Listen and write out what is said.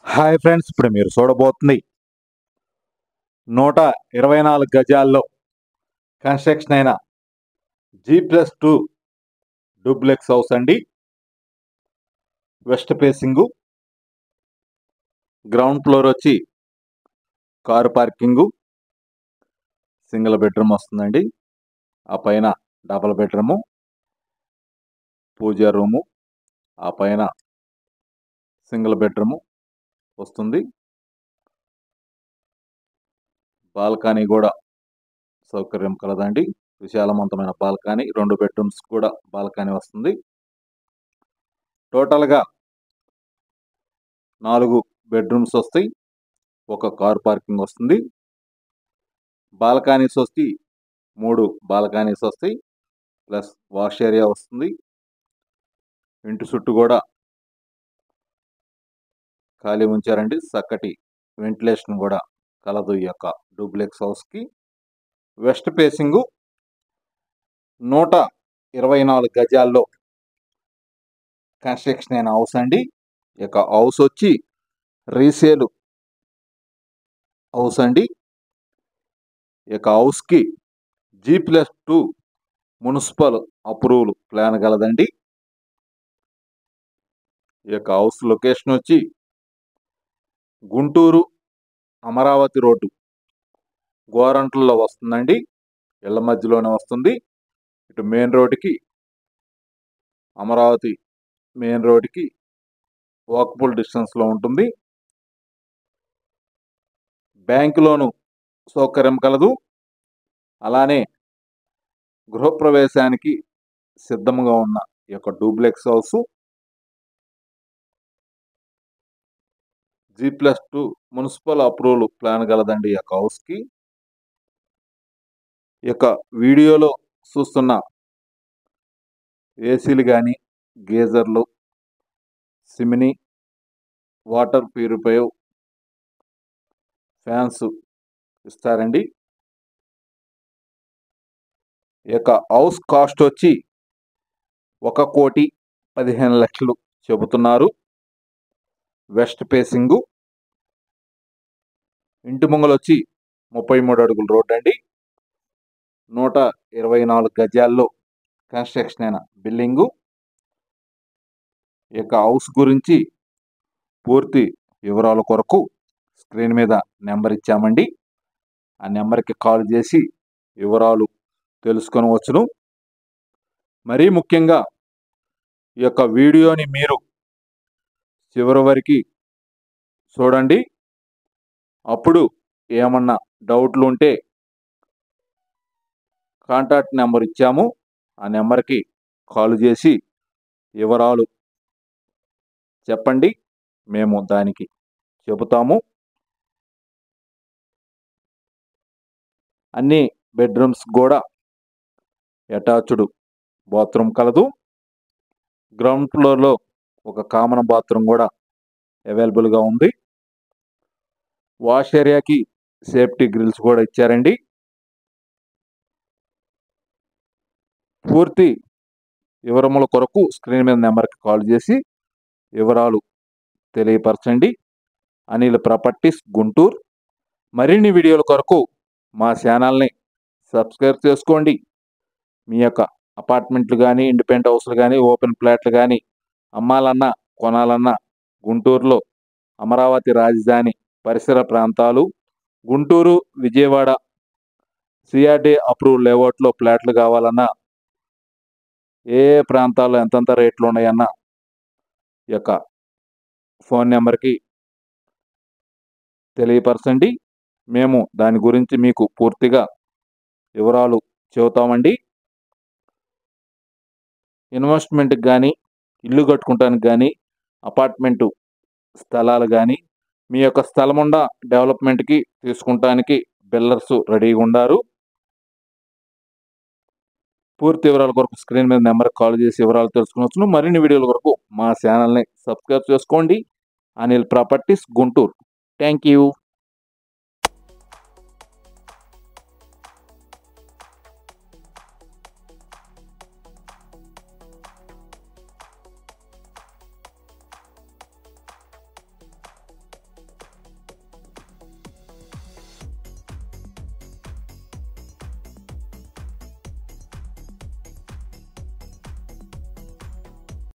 Hi friends, ఇప్పుడు మీరు చూడబోతుంది 124 గజాల్లో కన్స్ట్రక్షన్ అయిన G+2 డూప్లెక్స్ హౌస్ అండి. వెస్ట్ ఫేసింగు, గ్రౌండ్ ఫ్లోర్ వచ్చి కారు పార్కింగు, సింగిల్ బెడ్రూమ్ వస్తుందండి. ఆ పైన డబుల్ బెడ్రూము, పూజా రూము, ఆ పైన సింగిల్ బెడ్రూము వస్తుంది. బాల్కనీ కూడా సౌకర్యం కలదండి. విశాలవంతమైన బాల్కనీ, 2 బెడ్రూమ్స్ కూడా బాల్కనీ వస్తుంది. టోటల్గా 4 బెడ్రూమ్స్ వస్తాయి, ఒక కార్ పార్కింగ్ వస్తుంది. బాల్కనీస్ వచ్చి 3 బాల్కనీస్ వస్తాయి, ప్లస్ వాష్ ఏరియా వస్తుంది. ఇంటి చుట్టూ కూడా ఖాళీ ఉంచారండి. చక్కటి వెంటిలేషన్ కూడా కలదు ఈ యొక్క డూప్లెక్స్ హౌస్కి. వెస్ట్ ఫేసింగు 124 గజాల్లో కన్స్ట్రక్షన్ అయిన హౌస్ అండి. ఈ యొక్క హౌస్ వచ్చి రీసేల్ హౌస్ అండి. ఈ యొక్క హౌస్కి G+2 మున్సిపల్ అప్రూవల్ ప్లాన్ కలదండి. ఈ యొక్క హౌస్ లొకేషన్ వచ్చి గుంటూరు అమరావతి రోడ్డు గోరంట్లలో వస్తుందండి. ఇళ్ల మధ్యలోనే వస్తుంది. ఇటు మెయిన్ రోడ్డుకి, అమరావతి మెయిన్ రోడ్డుకి వాకబుల్ డిస్టెన్స్లో ఉంటుంది. బ్యాంకు లోను సౌకర్యం కలదు. అలానే గృహప్రవేశానికి సిద్ధంగా ఉన్న ఈ యొక్క duplex house G+2 municipal approval plan కలదండి ఈ యొక్క హౌస్కి. ఈ యొక్క వీడియోలో చూస్తున్న ఏసీలు కానీ, గీజర్లు, సిమిని, వాటర్ ప్యూరిఫైయర్, ఫ్యాన్స్ ఇస్తారండి. ఈ యొక్క హౌస్ కాస్ట్ వచ్చి 1,15,00,000 చెబుతున్నారు. వెస్ట్ ఫేసింగు, ఇంటి ముంగలు వచ్చి 33 అడుగుల రోడ్ అండి. 124 గజాల్లో కన్స్ట్రక్షన్ అయిన బిల్డింగు. ఈ యొక్క హౌస్ గురించి పూర్తి వివరాల కొరకు స్క్రీన్ మీద నెంబర్ ఇచ్చామండి. ఆ నెంబర్కి కాల్ చేసి వివరాలు తెలుసుకొనవచ్చును. మరీ ముఖ్యంగా ఈ యొక్క వీడియోని మీరు చివరి వరకు చూడండి. అప్పుడు ఏమన్నా డౌట్లు ఉంటే కాంటాక్ట్ నెంబర్ ఇచ్చాము, ఆ నెంబర్కి కాల్ చేసి వివరాలు చెప్పండి, మేము దానికి చెబుతాము. అన్ని బెడ్రూమ్స్ కూడా అటాచ్డ్ బాత్రూమ్ కలదు. గ్రౌండ్ ఫ్లోర్లో ఒక కామన్ బాత్రూమ్ కూడా అవైలబుల్గా ఉంది. వాష్ ఏరియాకి సేఫ్టీ గ్రిల్స్ కూడా ఇచ్చారండి. పూర్తి వివరముల కొరకు స్క్రీన్ మీద నెంబర్కి కాల్ చేసి వివరాలు తెలియపరచండి. అనిల్ ప్రాపర్టీస్ గుంటూరు. మరిన్ని వీడియోల కొరకు మా ఛానల్ని సబ్స్క్రైబ్ చేసుకోండి. మీ యొక్క అపార్ట్మెంట్లు కానీ, ఇండిపెండెంట్ హౌస్లు కానీ, ఓపెన్ ప్లాట్లు కానీ అమ్మాలన్నా కొనాలన్నా గుంటూరులో అమరావతి రాజధాని పరిసర ప్రాంతాలు, గుంటూరు, విజయవాడ సిఆర్డి అప్రూవ్ లేఅవుట్లో ప్లాట్లు కావాలన్నా, ఏ ప్రాంతాల్లో ఎంతెంత రేట్లు ఉన్నాయన్న ఈ యొక్క ఫోన్ నెంబర్కి తెలియపరచండి. మేము దాని గురించి మీకు పూర్తిగా వివరాలు చెబుతామండి. ఇన్వెస్ట్మెంట్కి కానీ, ఇల్లు కట్టుకుంటానికి కానీ, అపార్ట్మెంటు స్థలాలు కానీ, మీ యొక్క స్థలం ఉండ డెవలప్మెంట్కి తీసుకుంటానికి బిల్డర్స్ రెడీగా ఉన్నారు. పూర్తి వివరాల కొరకు స్క్రీన్ మీద నెంబర్కి కాల్ చేసి వివరాలు తెలుసుకోవచ్చును. మరిన్ని వీడియోల కొరకు మా ఛానల్ని సబ్స్క్రైబ్ చేసుకోండి. Anil properties Guntur. Thank you.